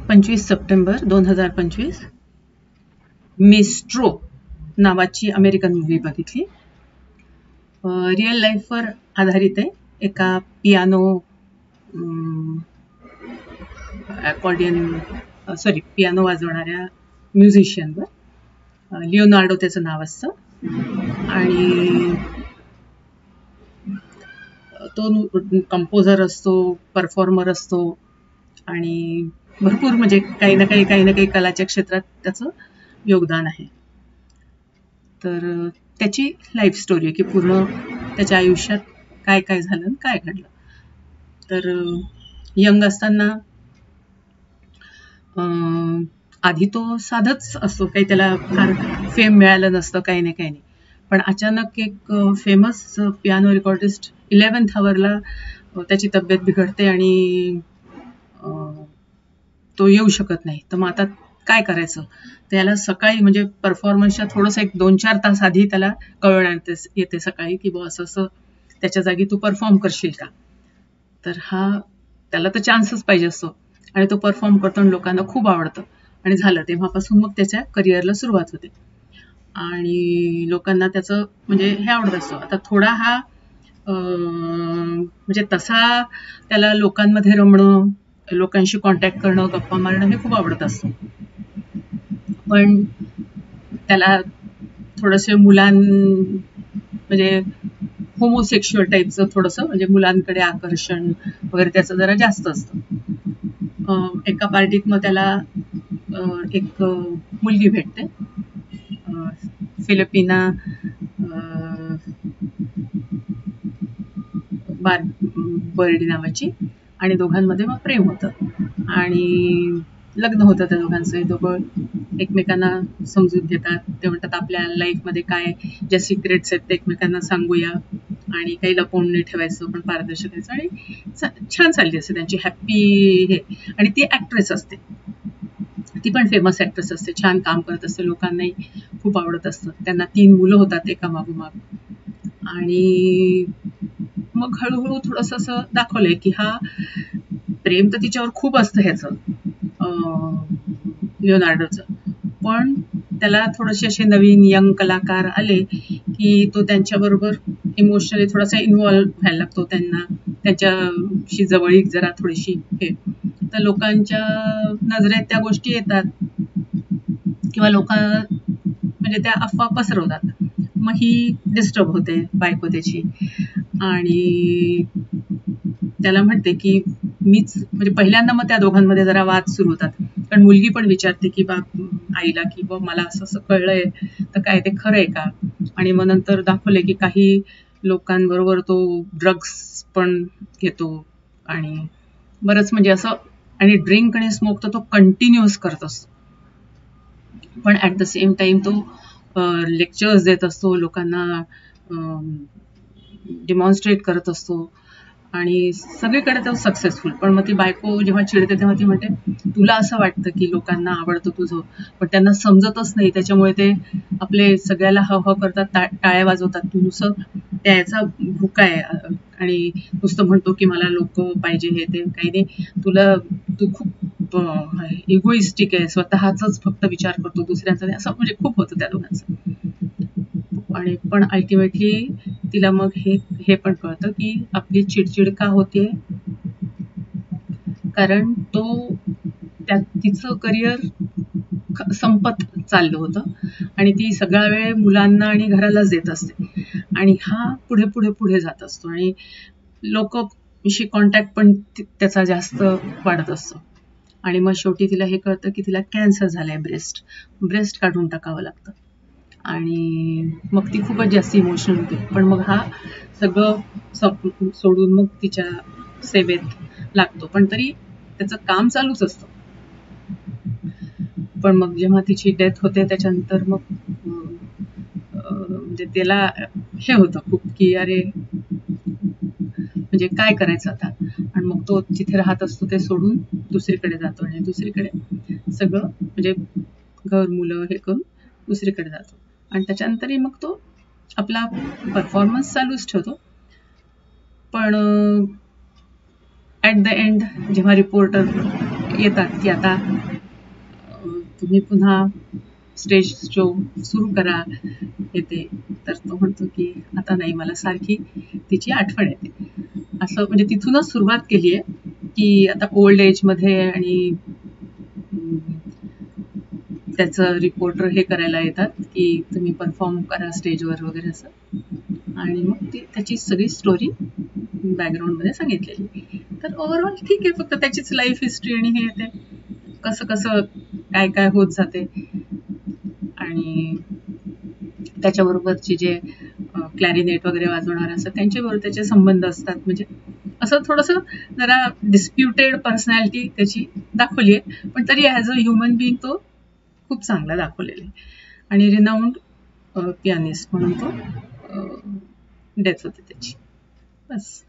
25 September 2025 maestro नावाची American movie बघितली. Real लाईफवर आधारित आहे. एका पियानो वाजवणाऱ्या म्युझिशियनवर. लिओनार्डो त्याचं नाव असतं आणि तो कंपोजर असतो, परफॉर्मर असतो आणि भरपूर म्हणजे काही ना काही कलाच्या क्षेत्रात त्याचं योगदान आहे. तर त्याची लाईफ स्टोरी आहे की पूर्ण त्याच्या आयुष्यात काय काय झालं, काय घडलं. तर यंग असताना आधी तो साधच असतो, काही त्याला फार फेम मिळालं नसतं, काही नाही. पण अचानक एक फेमस पियानो रेकॉर्डिस्ट 11th आवरला त्याची तब्येत बिघडते आणि तो येऊ शकत नाही. तर मग आता काय करायचं. त्याला सकाळी म्हणजे परफॉर्मन्सच्या थोडंसं 1-2-4 तास आधी त्याला कळवण्यात येते सकाळी की असं त्याच्या जागी तू परफॉर्म करशील का. तर त्याला तर चान्सच पाहिजे असतो आणि तो परफॉर्म करतो आणि लोकांना खूप आवडतं आणि झालं. तेव्हापासून मग त्याच्या करिअरला सुरुवात होते आणि लोकांना त्याचं म्हणजे हे आवडत असतं. आता थोडा म्हणजे तसा त्याला लोकांमध्ये रमणं, लोकांशी कॉन्टॅक्ट करणं, गप्पा मारणं हे खूप आवडत असतं. पण त्याला थोडंसे म्हणजे होमोसेक्शुअल टाईपचं थोडंसं म्हणजे मुलांकडे आकर्षण वगैरे त्याचं जरा जास्त असतं. एका पार्टीत मग त्याला एक मुलगी भेटते, फिलिपिना बर्डी नावाची, आणि दोघांमध्ये मग प्रेम होतं आणि लग्न होतं त्या दोघांचं. दोघं एकमेकांना समजून घेतात. ते म्हणतात आपल्या लाईफमध्ये काय ज्या सिक्रेट्स आहेत ते एकमेकांना सांगूया आणि काही लपवून नाही ठेवायचं, पण पारदर्शक करायचं. आणि छान चालली असते त्यांची हॅप्पी हे. आणि ती ऍक्ट्रेस असते, ती पण फेमस ऍक्ट्रेस असते, छान काम करत असते, लोकांनाही खूप आवडत असतं. त्यांना 3 मुलं होतात एका मागोमाग. आणि मग हळूहळू थोडंसं असं दाखवलंय की प्रेम तर तिच्यावर खूप असतं ह्याचं लिओनार्डोचं. पण त्याला थोडेसे असे नवीन यंग कलाकार आले की तो त्यांच्याबरोबर इमोशनली थोडासा इन्व्हॉल्व्ह व्हायला लागतो. त्यांच्याशी जवळीक जरा थोडीशी हे. तर लोकांच्या नजरेत त्या गोष्टी येतात किंवा लोक म्हणजे त्या अफवा पसरवतात. मग ही डिस्टर्ब होते बायको त्याची आणि त्याला म्हणते की मीच म्हणजे पहिल्यांदा मग त्या दोघांमध्ये जरा वाद सुरू होतात. कारण मुलगी पण विचारते की आईला की मला असं कळलंय तर काय ते खरंय का. आणि मग नंतर दाखवले की काही लोकांबरोबर तो ड्रग्स पण घेतो आणि बरंच म्हणजे असं. आणि ड्रिंक आणि स्मोक तर तो कंटिन्युअस करत असतो. पण ऍट द सेम टाइम तो लेक्चर्स देत असतो, लोकांना डेमॉन्स्ट्रेट करत असतो आणि सगळीकडे तो सक्सेसफुल. पण मग ती बायको जेव्हा चिडते तेव्हा ती म्हणते तुला असं वाटतं की लोकांना आवडतं तुझं, पण त्यांना समजतच नाही. त्याच्यामुळे ते आपले सगळ्याला हव करतात, टाळ्या वाजवतात. तू नुसतं त्याचा भुका आहे आणि नुसतं म्हणतो की मला लोक पाहिजे हे ते. काही नाही, तू खूप इगोइस्टिक आहे, स्वतःचाच फक्त विचार करतो, दुसऱ्यांचा नाही. असं म्हणजे खूप होतं त्या दोघांचं. आणि पण अल्टिमेटली तिला मग हे पण कळतं की आपली चिडचिड का होते, कारण तिचं करिअर संपत चाललं होतं आणि ती सगळा वेळ मुलांना आणि घरालाच देत असते आणि पुढे जात असतो आणि लोकांशी कॉन्टॅक्ट पण त्याचा जास्त वाढत असतो. आणि मग शेवटी तिला हे कळतं की तिला कॅन्सर झालाय, ब्रेस्ट काढून टाकावं लागतं आणि मग ती खूपच जास्त इमोशनल होते. पण मग सगळं सोडून मग तिच्या सेवेत लागतो, पण तरी त्याचं काम चालूच असतं. पण मग जेव्हा तिची डेथ होते त्याच्यानंतर मग म्हणजे त्याला हे होतं खूप की अरे म्हणजे काय करायचं आता. आणि मग तो जिथे राहत असतो ते सोडून दुसरीकडे जातो आणि दुसरीकडे सगळं म्हणजे घर मुलं हे करून दुसरीकडे जातो. आणि त्याच्यानंतरही मग तो आपला परफॉर्मन्स चालूच ठेवतो. पण ॲट द एंड जेव्हा रिपोर्टर येतात की आता तुम्ही पुन्हा स्टेज शो सुरू करा येते. तर तो म्हणतो की आता नाही, मला सारखी तिची आठवण येते. असं म्हणजे तिथूनच सुरुवात केली आहे की आता ओल्ड एजमध्ये आणि त्याचं रिपोर्टर हे करायला येतात की तुम्ही परफॉर्म करा स्टेजवर वगैरे असं. आणि मग ती त्याची सगळी स्टोरी बॅकग्राऊंडमध्ये सांगितलेली. तर ओव्हरऑल ठीक आहे, फक्त त्याचीच लाईफ हिस्ट्री आणि हे ते कसं कसं काय काय होत जाते. आणि त्याच्याबरोबरचे जे क्लॅरिनेट वगैरे वाजवणार असतात त्यांच्याबरोबर त्याचे संबंध असतात. म्हणजे असं थोडंसं जरा डिस्प्युटेड पर्सनॅलिटी त्याची दाखवली आहे, पण तरी ॲज अ ह्युमन बिईंग तो खूप चांगला दाखवलेला आहे. आणि रिनाऊंड पियानिस्ट म्हणून तो डेथ होते त्याची. बस.